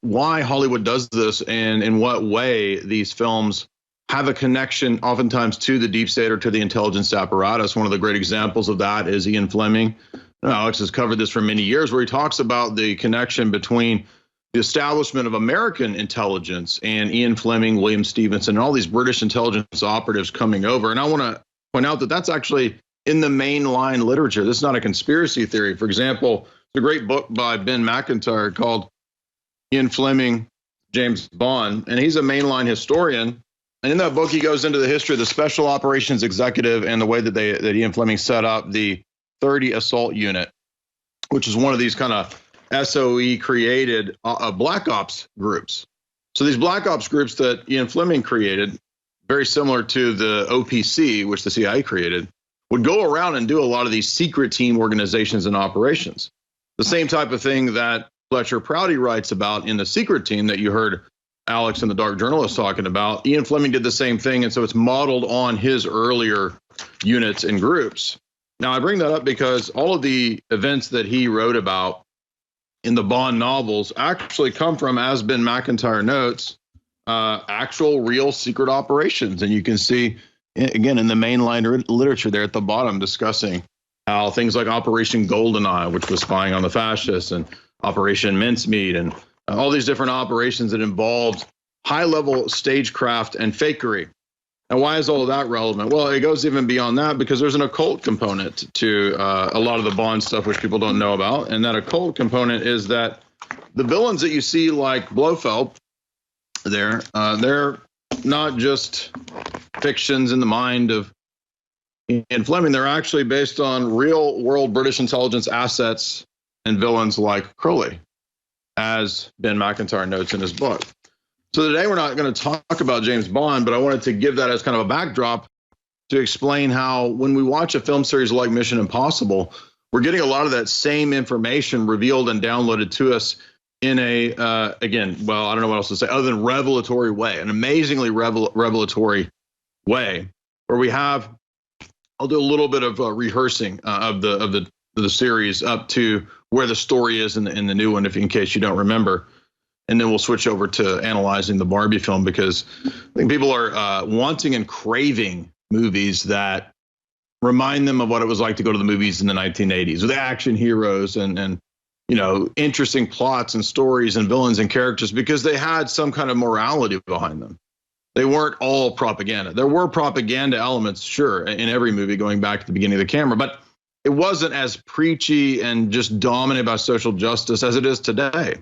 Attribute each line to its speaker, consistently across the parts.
Speaker 1: why Hollywood does this and in what way these films have a connection oftentimes to the deep state or to the intelligence apparatus. One of the great examples of that is Ian Fleming. Alex has covered this for many years, where he talks about the connection between the establishment of American intelligence and Ian Fleming, William Stevenson, and all these British intelligence operatives coming over. And I want to point out that that's actually in the mainline literature. This is not a conspiracy theory. For example, it's a great book by Ben McIntyre called Ian Fleming, James Bond, and he's a mainline historian. And in that book, he goes into the history of the Special Operations Executive and the way that Ian Fleming set up the 30 Assault Unit, which is one of these kind of SOE created Black Ops groups. So these Black Ops groups that Ian Fleming created, very similar to the OPC, which the CIA created, would go around and do a lot of these secret team organizations and operations. The same type of thing that Fletcher Prouty writes about in The Secret Team that you heard Alex and the Dark Journalist talking about. Ian Fleming did the same thing, and so it's modeled on his earlier units and groups. Now, I bring that up because all of the events that he wrote about in the Bond novels actually come from, as Ben McIntyre notes, actual real secret operations. And you can see, again, in the mainline literature there at the bottom, discussing how things like Operation Goldeneye, which was spying on the fascists, and Operation Mincemeat, and all these different operations that involved high-level stagecraft and fakery. And why is all of that relevant? Well, it goes even beyond that, because there's an occult component to a lot of the Bond stuff, which people don't know about. And that occult component is that the villains that you see, like Blofeld, they're not just fictions in the mind of Ian Fleming. They're actually based on real-world British intelligence assets and villains like Crowley, as Ben McIntyre notes in his book. So today we're not going to talk about James Bond, but I wanted to give that as kind of a backdrop to explain how when we watch a film series like Mission Impossible, we're getting a lot of that same information revealed and downloaded to us in a, again, well, I don't know what else to say other than revelatory way, an amazingly revelatory way, where we have, I'll do a little bit of rehearsing of the series up to where the story is in the new one, in case you don't remember. And then we'll switch over to analyzing the Barbie film, because I think people are wanting and craving movies that remind them of what it was like to go to the movies in the 1980s with action heroes and interesting plots and stories and villains and characters, because they had some kind of morality behind them. They weren't all propaganda. There were propaganda elements, sure, in every movie going back to the beginning of the camera, but it wasn't as preachy and just dominated by social justice as it is today.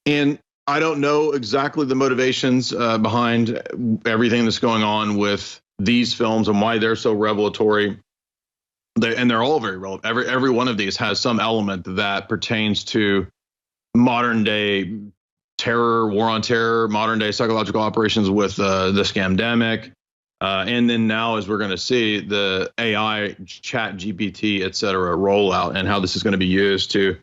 Speaker 1: And I don't know exactly the motivations behind everything that's going on with these films and why they're so revelatory. They're all very relevant. Every one of these has some element that pertains to modern day terror, war on terror, modern day psychological operations with the scamdemic. And then now, as we're going to see, the AI, chat GPT, et cetera, rollout, and how this is going to be used to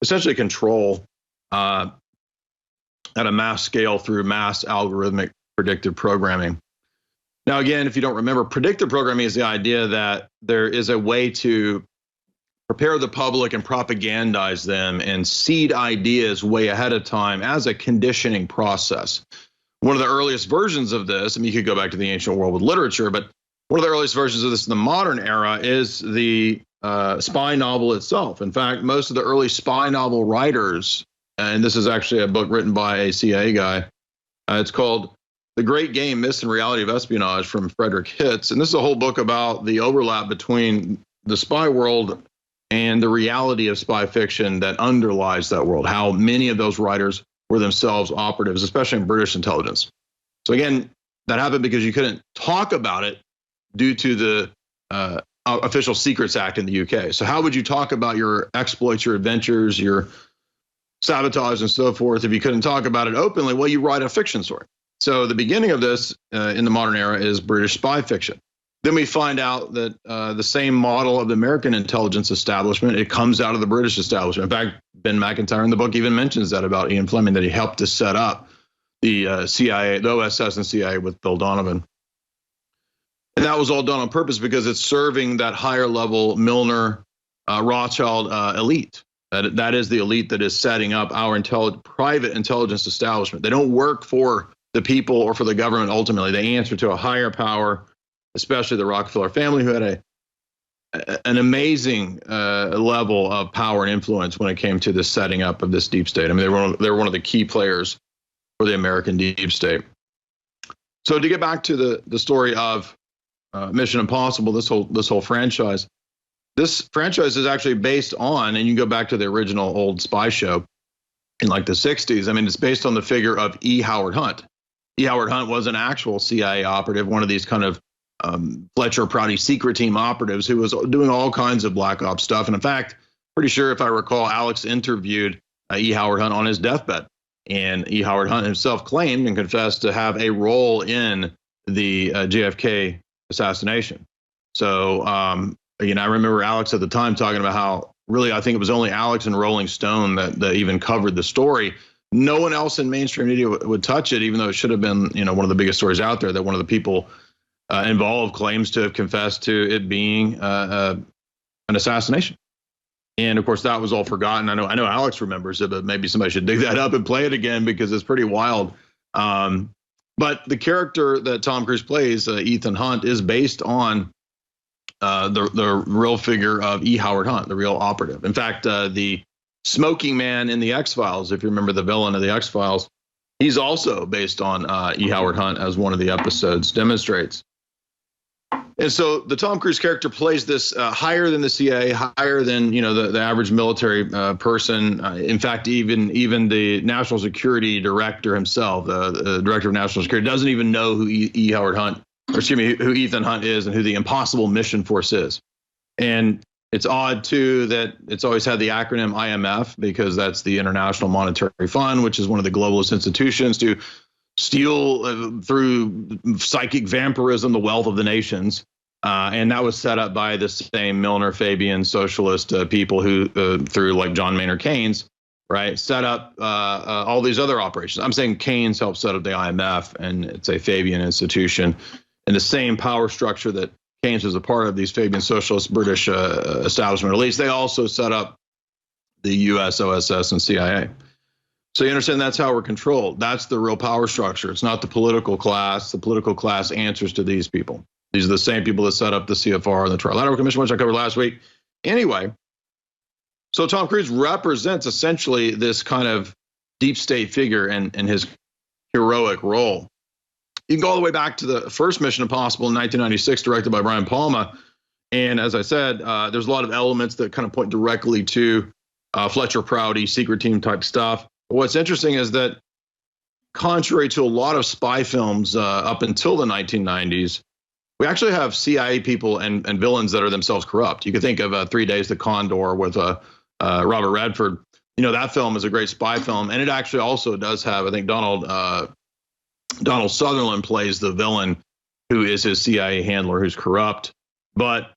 Speaker 1: essentially control at a mass scale through mass algorithmic predictive programming. Now, again, if you don't remember, predictive programming is the idea that there is a way to prepare the public and propagandize them and seed ideas way ahead of time as a conditioning process. One of the earliest versions of this, I mean, you could go back to the ancient world with literature, but one of the earliest versions of this in the modern era is the spy novel itself. In fact, most of the early spy novel writers, and this is actually a book written by a CIA guy, it's called The Great Game, Myths and Reality of Espionage from Frederick Hitz. And this is a whole book about the overlap between the spy world and the reality of spy fiction that underlies that world, how many of those writers were themselves operatives, especially in British intelligence. So again, that happened because you couldn't talk about it due to the Official Secrets Act in the UK. So how would you talk about your exploits, your adventures, your sabotage and so forth if you couldn't talk about it openly? Well, you write a fiction story. So the beginning of this in the modern era is British spy fiction. Then we find out that the same model of the American intelligence establishment, it comes out of the British establishment. In fact, Ben McIntyre in the book even mentions that about Ian Fleming, that he helped to set up the CIA, the OSS and CIA with Bill Donovan. And that was all done on purpose because it's serving that higher level Milner, Rothschild elite. That is the elite that is setting up our private intelligence establishment. They don't work for the people or for the government ultimately. They answer to a higher power, especially the Rockefeller family, who had an amazing level of power and influence when it came to the setting up of this deep state. I mean, they were one of the key players for the American deep state. So to get back to the story of Mission Impossible, this whole franchise. This franchise is actually based on, and you can go back to the original old spy show in like the 60s. I mean, it's based on the figure of E. Howard Hunt. E. Howard Hunt was an actual CIA operative, one of these kind of Fletcher Prouty secret team operatives who was doing all kinds of black ops stuff. And in fact, pretty sure if I recall, Alex interviewed E. Howard Hunt on his deathbed. And E. Howard Hunt himself claimed and confessed to have a role in the JFK assassination. So, I remember Alex at the time talking about how really, I think it was only Alex and Rolling Stone that even covered the story. No one else in mainstream media would touch it, even though it should have been, one of the biggest stories out there, that one of the people involved claims to have confessed to it being an assassination. And of course, that was all forgotten. I know Alex remembers it, but maybe somebody should dig that up and play it again because it's pretty wild. But the character that Tom Cruise plays, Ethan Hunt, is based on the real figure of E. Howard Hunt, the real operative. In fact, the smoking man in the X-Files, if you remember the villain of the X-Files, he's also based on E. Howard Hunt, as one of the episodes demonstrates. And so the Tom Cruise character plays this higher than the CIA, higher than the average military person. In fact, even the National Security Director himself, the Director of National Security, doesn't even know who who Ethan Hunt is and who the Impossible Mission Force is. And it's odd too that it's always had the acronym IMF, because that's the International Monetary Fund, which is one of the globalist institutions to steal through psychic vampirism the wealth of the nations. And that was set up by the same Milner Fabian socialist people who, through like John Maynard Keynes, right, set up all these other operations. I'm saying Keynes helped set up the IMF, and it's a Fabian institution, and the same power structure that Keynes was a part of, these Fabian socialist British establishment elites. They also set up the US, OSS, and CIA. So you understand that's how we're controlled. That's the real power structure. It's not the political class. The political class answers to these people. These are the same people that set up the CFR and the Trilateral Commission, which I covered last week. Anyway, so Tom Cruise represents essentially this kind of deep state figure in his heroic role. You can go all the way back to the first Mission Impossible in 1996, directed by Brian Palma. And as I said, there's a lot of elements that kind of point directly to Fletcher Prouty, secret team type stuff. But what's interesting is that contrary to a lot of spy films up until the 1990s, we actually have CIA people and villains that are themselves corrupt. You could think of 3 Days to Condor with Robert Redford. That film is a great spy film. And it actually also does have, I think Donald Sutherland plays the villain who is his CIA handler who's corrupt. But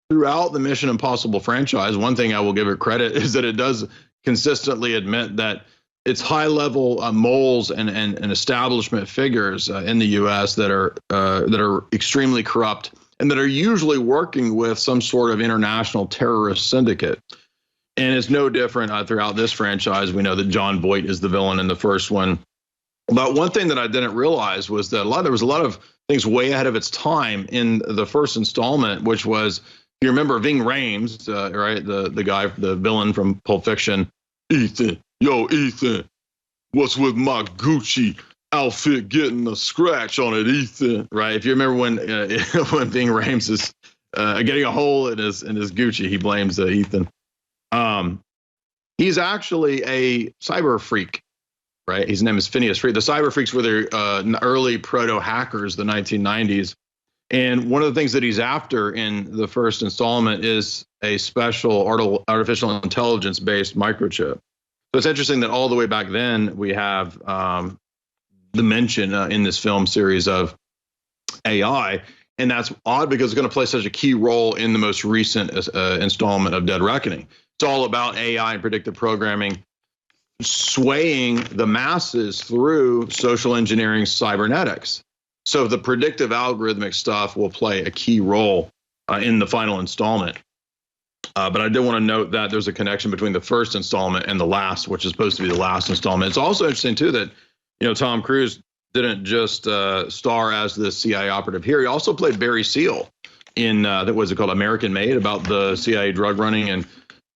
Speaker 1: throughout the Mission Impossible franchise, one thing I will give it credit is that it does consistently admit that it's high-level moles and establishment figures in the U.S. that are extremely corrupt and that are usually working with some sort of international terrorist syndicate. And it's no different throughout this franchise. We know that John Voight is the villain in the first one. But one thing that I didn't realize was that there was a lot of things way ahead of its time in the first installment, which was, if you remember Ving Rhames, right, the guy, the villain from Pulp Fiction, Ethan, what's with my Gucci outfit getting a scratch on it, Ethan? Right? If you remember when Ving Rhames is getting a hole in his Gucci, he blames Ethan. He's actually a cyber freak, right? His name is Phineas Freak. The cyber freaks were the early proto hackers, the 1990s. And one of the things that he's after in the first installment is a special artificial intelligence based microchip. So it's interesting that all the way back then we have the mention in this film series of AI. And that's odd because it's going to play such a key role in the most recent installment of Dead Reckoning. It's all about AI and predictive programming swaying the masses through social engineering cybernetics. So the predictive algorithmic stuff will play a key role in the final installment. But I did want to note that there's a connection between the first installment and the last, which is supposed to be the last installment. It's also interesting, too, that, Tom Cruise didn't just star as the CIA operative here. He also played Barry Seal in, that was it called American Made, about the CIA drug running. And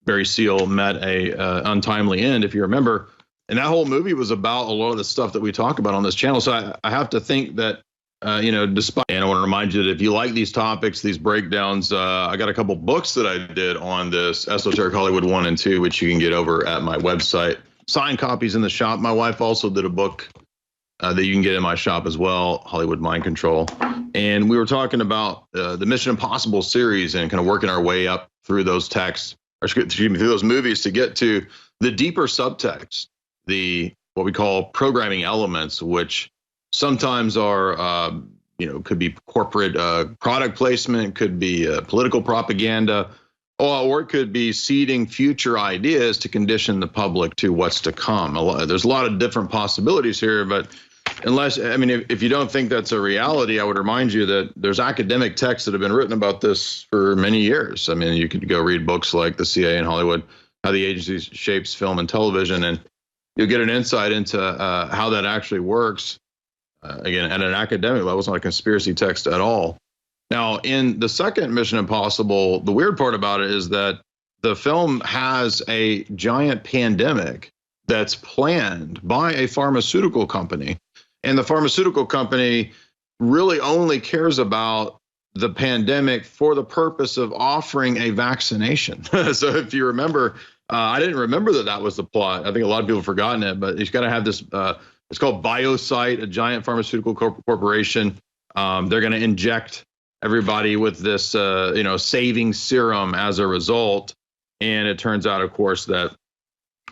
Speaker 1: Barry Seal met a untimely end, if you remember. And that whole movie was about a lot of the stuff that we talk about on this channel. So I have to think that, despite, and I want to remind you that if you like these topics, these breakdowns, I got a couple books that I did on this, Esoteric Hollywood 1 and 2, which you can get over at my website. Signed copies in the shop. My wife also did a book that you can get in my shop as well, Hollywood Mind Control. And we were talking about the Mission Impossible series and kind of working our way up through those texts, or excuse me, through those movies to get to the deeper subtext, what we call programming elements, which sometimes are, could be corporate product placement, could be political propaganda, or it could be seeding future ideas to condition the public to what's to come. There's a lot of different possibilities here, but if you don't think that's a reality, I would remind you that there's academic texts that have been written about this for many years. I mean, you could go read books like The CIA in Hollywood, How the Agency Shapes Film and Television, and you'll get an insight into how that actually works. Again, at an academic level, it's not a conspiracy text at all. Now, in the second Mission Impossible, the weird part about it is that the film has a giant pandemic that's planned by a pharmaceutical company. And the pharmaceutical company really only cares about the pandemic for the purpose of offering a vaccination. So if you remember, I didn't remember that was the plot. I think a lot of people have forgotten it, but you've got to have this, it's called Biosite, a giant pharmaceutical corporation. They're going to inject everybody with this, saving serum as a result. And it turns out, of course, that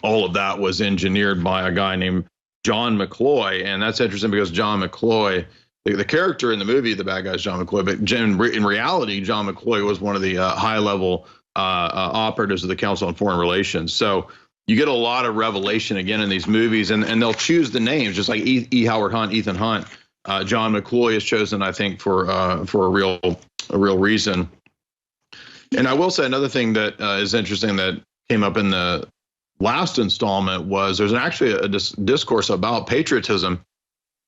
Speaker 1: all of that was engineered by a guy named John McCloy. And that's interesting because John McCloy, the character in the movie, the bad guy is John McCloy, but in reality, John McCloy was one of the high-level operatives of the Council on Foreign Relations. So you get a lot of revelation again in these movies, and they'll choose the names, just like E. Howard Hunt, Ethan Hunt. John McCloy is chosen, I think, for a real reason. And I will say another thing that is interesting that came up in the last installment was there's actually a discourse about patriotism,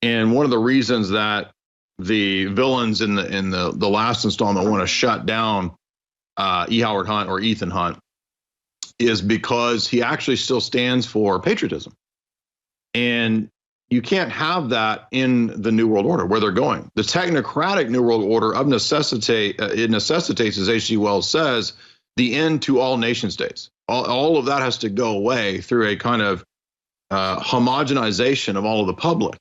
Speaker 1: and one of the reasons that the villains in the last installment want to shut down E. Howard Hunt or Ethan Hunt is because he actually still stands for patriotism. And you can't have that in the New World Order where they're going. The technocratic New World Order it necessitates, as H.G. Wells says, the end to all nation states. All of that has to go away through a kind of homogenization of all of the public.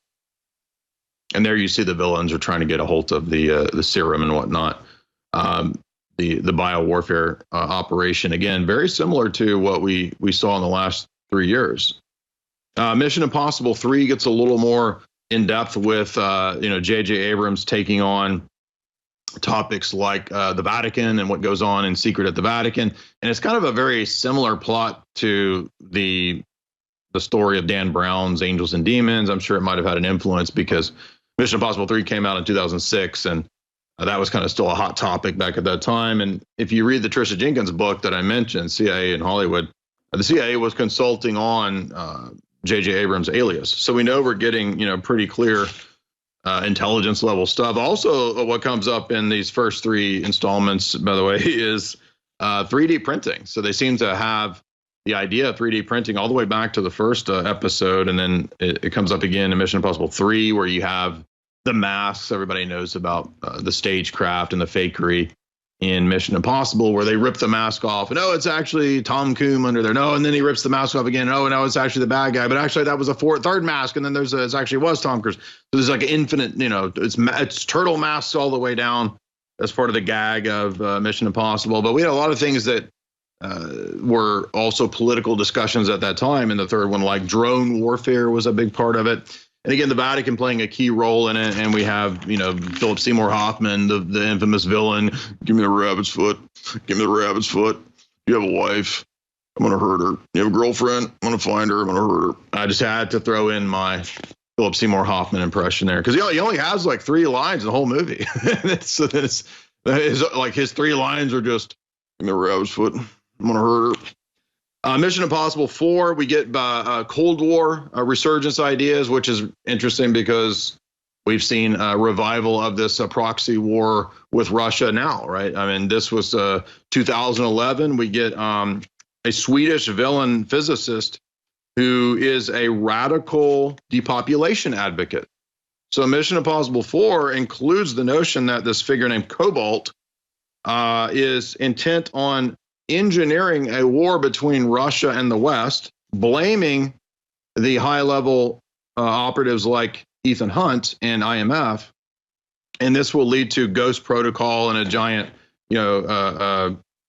Speaker 1: And there you see the villains are trying to get a hold of the serum and whatnot. The biowarfare operation, again, very similar to what we saw in the last 3 years. Mission Impossible 3 gets a little more in depth with J.J. Abrams taking on topics like the Vatican and what goes on in secret at the Vatican, and it's kind of a very similar plot to the story of Dan Brown's Angels and Demons. I'm sure it might have had an influence because Mission Impossible 3 came out in 2006, and that was kind of still a hot topic back at that time. And if you read the Tricia Jenkins book that I mentioned, CIA in Hollywood, the CIA was consulting on J.J. Abrams' Alias. So we know we're getting, pretty clear intelligence level stuff. Also, what comes up in these first 3 installments, by the way, is 3D printing. So they seem to have the idea of 3D printing all the way back to the first episode. And then it comes up again in Mission Impossible 3, where you have the masks. Everybody knows about the stagecraft and the fakery in Mission Impossible, where they rip the mask off and, it's actually Tom Cruise under there. No, and then he rips the mask off again. Oh, no, it's actually the bad guy. But actually, that was a third mask. And then it actually was Tom Cruise. So there's like an infinite, it's turtle masks all the way down. That's part of the gag of Mission Impossible. But we had a lot of things that were also political discussions at that time. And the third one, like drone warfare, was a big part of it. And again, the Vatican playing a key role in it. And we have, Philip Seymour Hoffman, the infamous villain. Give me the rabbit's foot. Give me the rabbit's foot. You have a wife. I'm going to hurt her. You have a girlfriend. I'm going to find her. I'm going to hurt her. I just had to throw in my Philip Seymour Hoffman impression there, because he only has like 3 lines in the whole movie. So it's like his 3 lines are just, give me the rabbit's foot. I'm going to hurt her. Mission Impossible 4, we get Cold War resurgence ideas, which is interesting because we've seen a revival of this proxy war with Russia now, right? I mean, this was 2011. We get a Swedish villain physicist who is a radical depopulation advocate. So Mission Impossible 4 includes the notion that this figure named Cobalt is intent on engineering a war between Russia and the West, blaming the high-level operatives like Ethan Hunt and IMF, and this will lead to Ghost Protocol and a giant,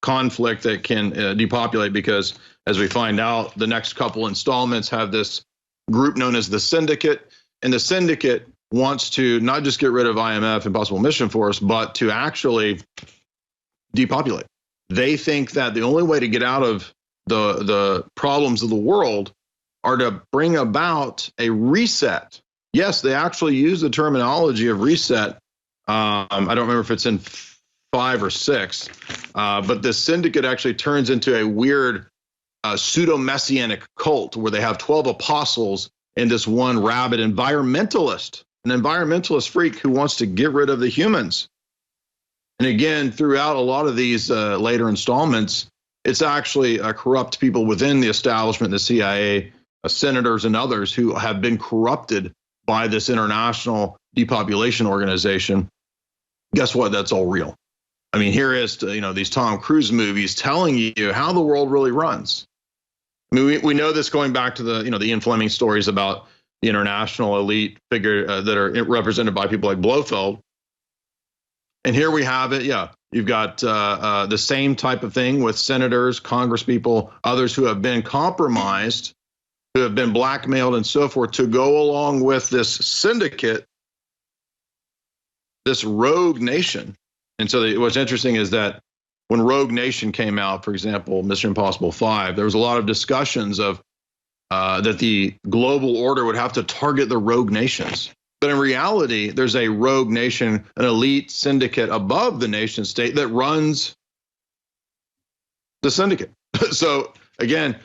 Speaker 1: conflict that can depopulate because, as we find out, the next couple installments have this group known as the Syndicate, and the Syndicate wants to not just get rid of IMF, Impossible Mission Force, but to actually depopulate. They think that the only way to get out of the problems of the world are to bring about a reset. Yes, they actually use the terminology of reset. I don't remember if it's in 5 or 6, but the Syndicate actually turns into a weird pseudo-messianic cult where they have 12 apostles and this one rabid environmentalist, an environmentalist freak who wants to get rid of the humans. And again, throughout a lot of these later installments, it's actually corrupt people within the establishment, the CIA, senators and others who have been corrupted by this international depopulation organization. Guess what? That's all real. I mean, here is, these Tom Cruise movies telling you how the world really runs. I mean, we know this going back to the Ian Fleming stories about the international elite figure that are represented by people like Blofeld. And here we have it. Yeah, you've got the same type of thing with senators, congresspeople, others who have been compromised, who have been blackmailed and so forth to go along with this syndicate, this rogue nation. And so what's interesting is that when Rogue Nation came out, for example, Mission Impossible 5, there was a lot of discussions of that the global order would have to target the rogue nations. But in reality, there's a rogue nation, an elite syndicate above the nation state that runs the syndicate. So again,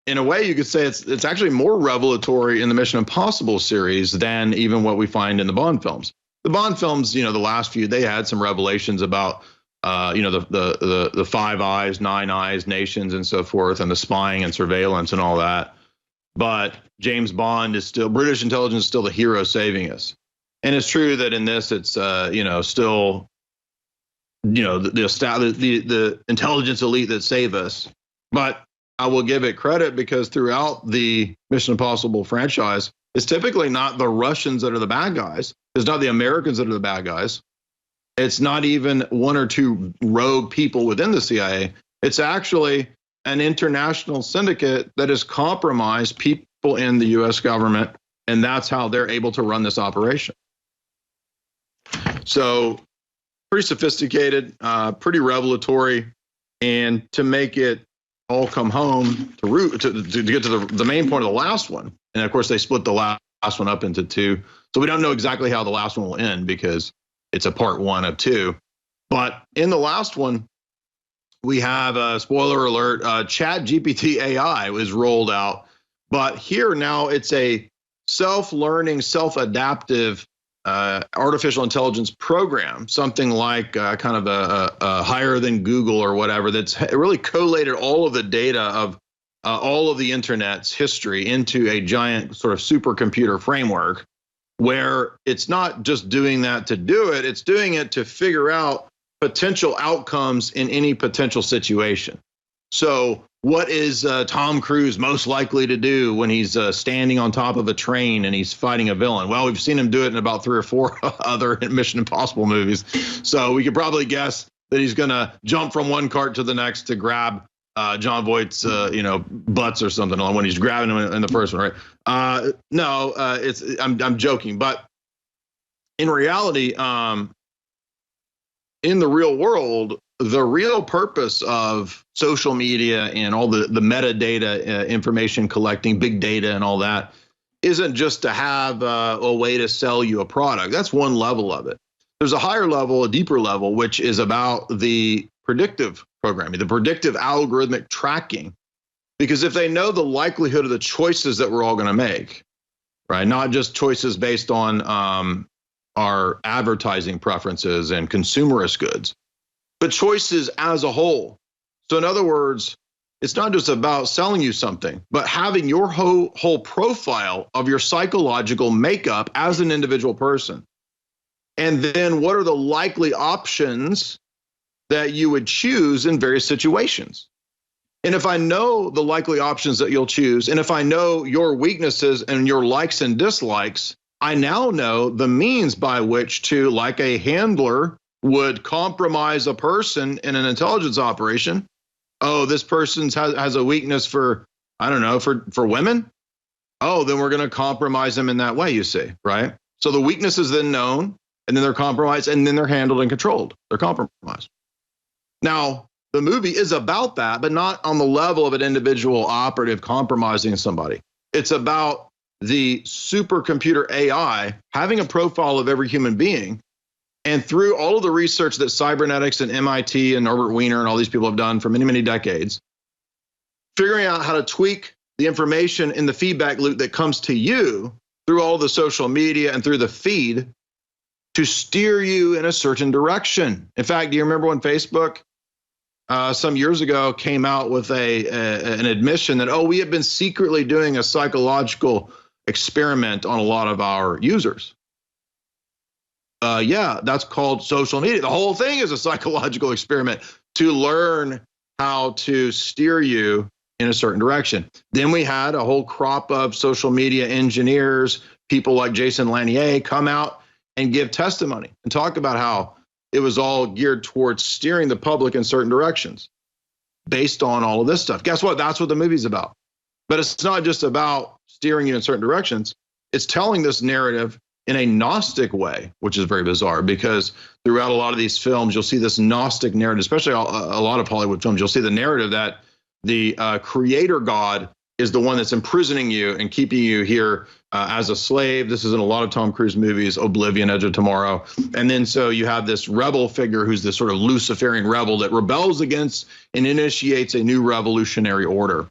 Speaker 1: in a way, you could say it's actually more revelatory in the Mission Impossible series than even what we find in the Bond films. The Bond films, the last few, they had some revelations about, the Five Eyes, Nine Eyes nations and so forth, and the spying and surveillance and all that. But James Bond is still, British intelligence is still the hero saving us. And it's true that in this, it's, still, the intelligence elite that save us. But I will give it credit because throughout the Mission Impossible franchise, it's typically not the Russians that are the bad guys. It's not the Americans that are the bad guys. It's not even one or two rogue people within the CIA. It's actually an international syndicate that has compromised people in the U.S. government, and that's how they're able to run this operation. So pretty sophisticated, pretty revelatory, and to make it all come home to get to the main point of the last one. And of course, they split the last one up into 2. So we don't know exactly how the last one will end because it's a part 1 of 2. But in the last one, we have a spoiler alert, ChatGPT AI was rolled out. But here now it's a self-learning, self-adaptive artificial intelligence program, something like kind of a higher than Google or whatever, that's really collated all of the data of all of the internet's history into a giant sort of supercomputer framework, where it's not just doing that to do it, it's doing it to figure out potential outcomes in any potential situation. So what is Tom Cruise most likely to do when he's standing on top of a train and he's fighting a villain? Well, we've seen him do it in about 3 or 4 other Mission Impossible movies. So we could probably guess that he's going to jump from one cart to the next to grab John Voight's, butts or something when he's grabbing him in the first one, right? No, I'm joking, but in reality, in the real world, the real purpose of social media and all the metadata information collecting, big data and all that, isn't just to have a way to sell you a product. That's one level of it. There's a higher level, a deeper level, which is about the predictive programming, the predictive algorithmic tracking. Because if they know the likelihood of the choices that we're all going to make, right, not just choices based on our advertising preferences and consumerist goods, but choices as a whole. So in other words, it's not just about selling you something, but having your whole profile of your psychological makeup as an individual person. And then what are the likely options that you would choose in various situations? And if I know the likely options that you'll choose, and if I know your weaknesses and your likes and dislikes, I now know the means by which to, like a handler would compromise a person in an intelligence operation. Oh, this person has a weakness for, I don't know, for women. Oh, then we're going to compromise them in that way, you see, right? So the weakness is then known, and then they're compromised, and then they're handled and controlled. They're compromised. Now, the movie is about that, but not on the level of an individual operative compromising somebody. It's about the supercomputer AI having a profile of every human being. And through all of the research that cybernetics and MIT and Norbert Wiener and all these people have done for many, many decades, figuring out how to tweak the information in the feedback loop that comes to you through all the social media and through the feed to steer you in a certain direction. In fact, do you remember when Facebook some years ago came out with an admission that, oh, we have been secretly doing a psychological experiment on a lot of our users? Yeah, that's called social media. The whole thing is a psychological experiment to learn how to steer you in a certain direction. Then we had a whole crop of social media engineers, people like Jason Lanier, come out and give testimony and talk about how it was all geared towards steering the public in certain directions based on all of this stuff. Guess what? That's what the movie's about. But it's not just about steering you in certain directions. It's telling this narrative in a Gnostic way, which is very bizarre, because throughout a lot of these films, you'll see this Gnostic narrative, especially a lot of Hollywood films. You'll see the narrative that the creator God is the one that's imprisoning you and keeping you here as a slave. This is in a lot of Tom Cruise movies, Oblivion, Edge of Tomorrow. And then so you have this rebel figure who's this sort of Luciferian rebel that rebels against and initiates a new revolutionary order.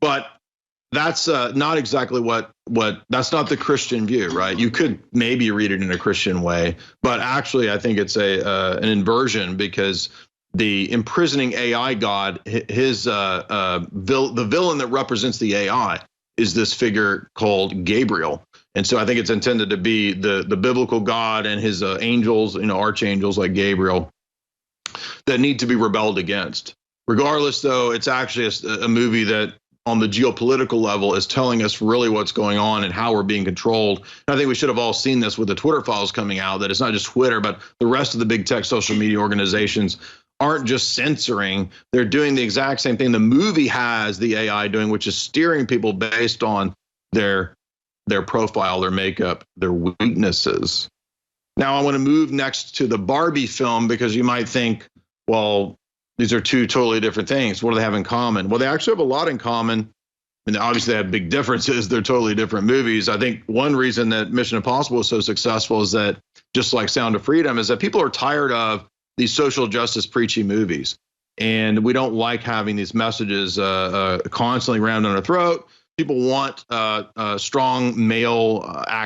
Speaker 1: But that's not exactly what that's not the Christian view, right? You could maybe read it in a Christian way, but actually I think it's an inversion, because the imprisoning AI God, the villain that represents the AI is this figure called Gabriel. And so I think it's intended to be the biblical God and his angels, archangels like Gabriel, that need to be rebelled against. Regardless, though, it's actually a movie that on the geopolitical level is telling us really what's going on and how we're being controlled. And I think we should have all seen this with the Twitter files coming out, that it's not just Twitter, but the rest of the big tech social media organizations aren't just censoring. They're doing the exact same thing the movie has the AI doing, which is steering people based on their profile, their makeup, their weaknesses. Now I want to move next to the Barbie film, because you might think, well, these are two totally different things. What do they have in common? Well, they actually have a lot in common. I mean, obviously they have big differences. They're totally different movies. I think one reason that Mission Impossible is so successful is that, just like Sound of Freedom, is that people are tired of these social justice preachy movies. And we don't like having these messages constantly rammed down our throat. People want strong male actors